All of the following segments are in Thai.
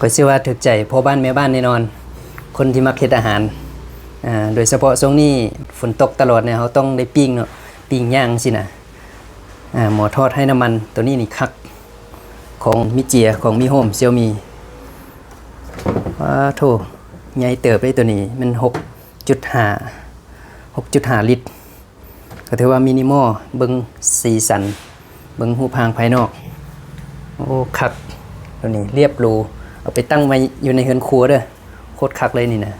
ก็เชื่อว่าถึกใจพ่อบ้านแม่บ้านแน่นอนคนที่มักเฮ็ดอาหารโดยเฉพาะช่วงนี้ฝนตกตลอดเนี่ยเขาต้องได้ปิ้งเนาะปิ้งย่างสินะหมอทอดให้น้ำมันตัวนี้นี่คักของมิเจียของมิโฮมเซี่ยวมีว้าโถใหญ่เติบได้ตัวนี้มัน6.5 ลิตรก็ถือว่ามินิมอลเบิ่งสีสันเบิ่งรูปร่างภายนอกโอ้คักตัวนี้เรียบหรูเอาไปตั้งไว้อยู่ในเฮือนครัวเด้อโคตรคักเลยนี่นะ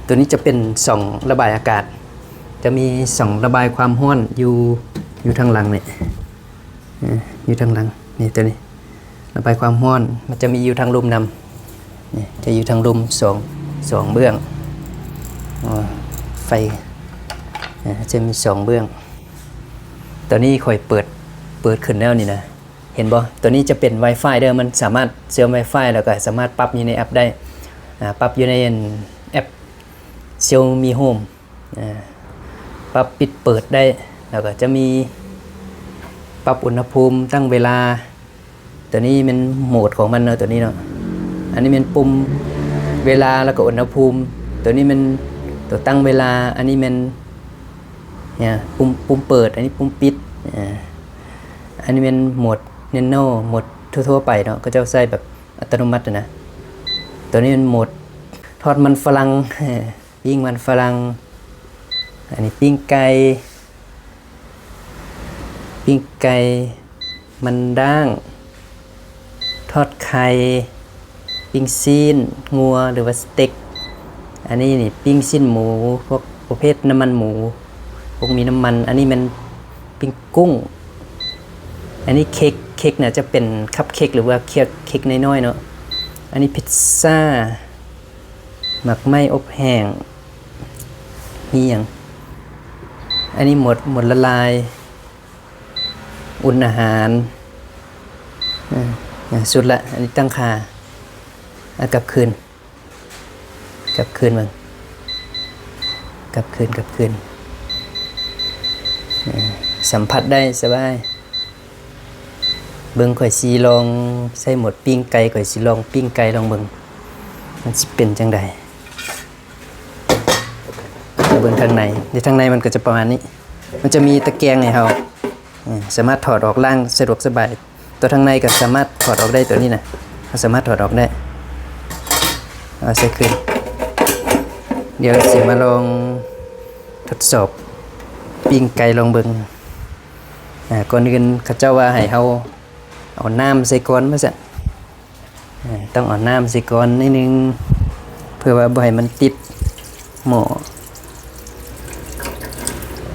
ตัวนี้จะเป็น2ระบายอากาศจะมี2ระบายความร้อนอยู่ทางหลังนี่อยู่ทางหลังนี่ตัวนี้ระบายความร้อนมันจะมีอยู่ทางลมนำนี่จะอยู่ทางลม2เบื้องไฟจะมี2เบื้องตัวนี้ค่อยเปิดขึ้นแล้วนี่นะเห็นบ่ตัวนี้จะเป็น Wi-Fi เด้อมันสามารถเชื่อม Wi-Fi แล้วก็สามารถปรับอยู่ในแอปได้ปรับอยู่ในแอป Xiaomi Home ปรับปิดเปิดได้แล้วก็จะมีปรับอุณหภูมิตั้งเวลาตัวนี้เป็นโหมดของมันเนาะตัวนี้เนาะอันนี้เป็นปุ่มเวลาแล้วก็อุณหภูมิตัวนี้มันตัวตั้งเวลาอันนี้มันเนี่ยปุ่มเปิดอันนี้ปุ่มปิดอันนี้เป็นโหมดเนโนโหมดทั่วๆไปเนาะก็จะใส่แบบอัตโนมัตินะตัวนี้เป็นโหมดทอดมันฝรั่งปิ้งมันฝรั่งอันนี้ปิ้งไก่มันด่างทอดไข่ปิ้งซีนงัวหรือว่าสเต็กอันนี้นี่ปิ้งซีนหมูพวกประเภทน้ำมันหมูพวกมีน้ำมันอันนี้มันปิ้งกุ้งอันนี้เค้กเนี่ยจะเป็นคัพเค้กหรือว่าเค้กน้อยๆเนาะอันนี้พิซซ่าหมักไหม้อบแห้งนี่อย่างอันนี้หมดละลายอุ่นอาหารสุดละอันนี้ตั้งค่ากลับคืนมันกลับคืนสัมผัสได้สบายเบิ่งข่อยสิลองใส่หมดปิ้งไก่ข่อยสิลองปิ้งไก่ลองเบิ่งมันสิเป็นจังได๋เบิ่งทางในมันก็จะประมาณนี้มันจะมีตะแกรงให้เฮาสามารถถอดออกล่างสะดวกสบายตัวทางในก็สามารถถอดออกได้ตัวนี้นะสามารถถอดออกได้เอาใส่ขึ้นเดี๋ยวสิมาลองทดสอบปิ้งไก่ลองเบิ่งก่อนอื่นเขาเจ้าว่าให้เฮาเอาน้ำใส่ก้อนมาซะต้องเอาน้ำใส่ก้อนนิดนึงเพื่อว่าบ่ให้มันติดหม้อ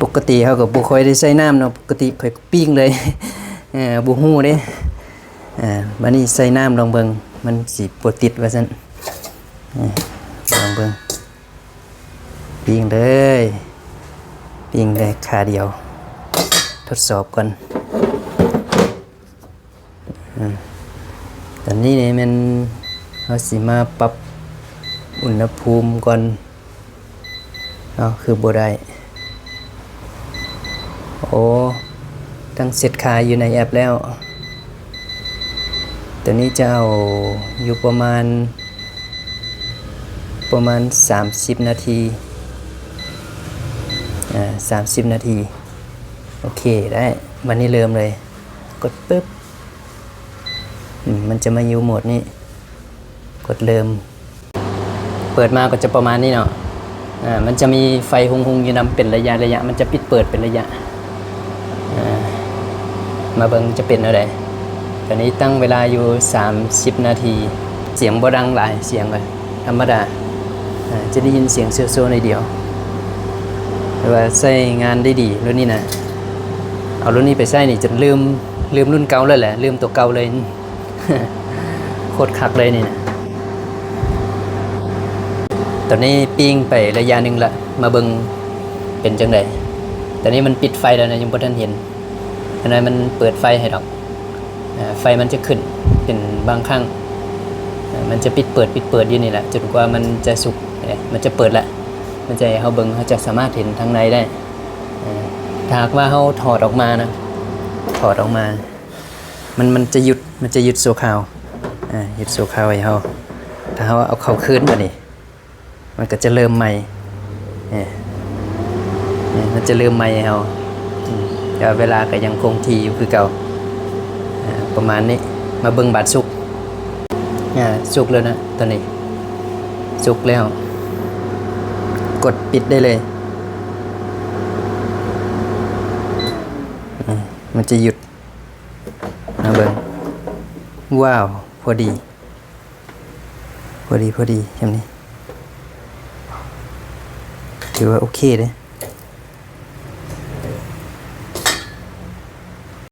ปกติเขาก็บ่ค่อยได้ใส่น้ำเนาะปกติค่อยปิ้งเลยบ่ฮู้เด้บัดนี้ใส่น้ำลองเบิ่งมันสิบ่ติดว่าซั่นลองเบิ่งปิ้งเลยขาเดียวทดสอบก่อนตอนนี้เนี่ยมันเขาสิมาปรับอุณหภูมิก่อนคือบ่ได้โอ้ตั้งเซตค่าอยู่ในแอปแล้วตอนนี้จะเอาอยู่ประมาณ30 นาที30 นาทีโอเคได้วันนี้เริ่มเลยกดปึ๊บมันจะมาอยู่โหมดนี้กดเริ่มเปิดมาก็จะประมาณนี้เนาะมันจะมีไฟหุงอยู่นำเป็นระยะมันจะปิดเปิดเป็นระยะมาเบิ่งจะเป็นอะไรตอนนี้ตั้งเวลาอยู่30 นาทีเสียงบ่ดังหลายเสียงเลยธรรมดาจะได้ยินเสียงโซในเดียวแต่ว่าใช้งานได้ดีรุ่นนี้นะเอารุ่นนี้ไปใช้นี่จะลืมรุ่นเก่าเลยแหละลืมตัวเก่าเลย โคตรคักเลยนี่นะตอนนี้ปิ้งไประยะหนึ่งละมาเบิ่งเป็นจังไดตอนนี้มันปิดไฟแล้วนะยังบ่ทันเห็นอันนั้นมันเปิดไฟให้ดอกไฟมันจะขึ้นเป็นบางครั้งมันจะปิดเปิดอยู่นี่แหละจนกว่ามันจะสุกมันจะเปิดละมันจะให้เฮาเบิ่งเฮาจะสามารถเห็นทางในได้ถ้าหากว่าเฮาถอดออกมานะถอดออกมามันจะหยุดโซคาวหยุดโซคาวให้เฮา ถ้าเราเอาเข้าคืนมานี่มันก็จะเริ่มใหม่เนี่ยมันจะเริ่มใหม่ให้เราแต่เวลาก็ยังคงที่อยู่คือเก่าประมาณนี้มาเบิ่งบัตรสุกสุกแล้วนะตอนนี้สุกแล้วกดปิดได้เลยมันจะหยุดมาเบิ่งว้าวพอดีอย่างนี้ถือว่าโอเคเลย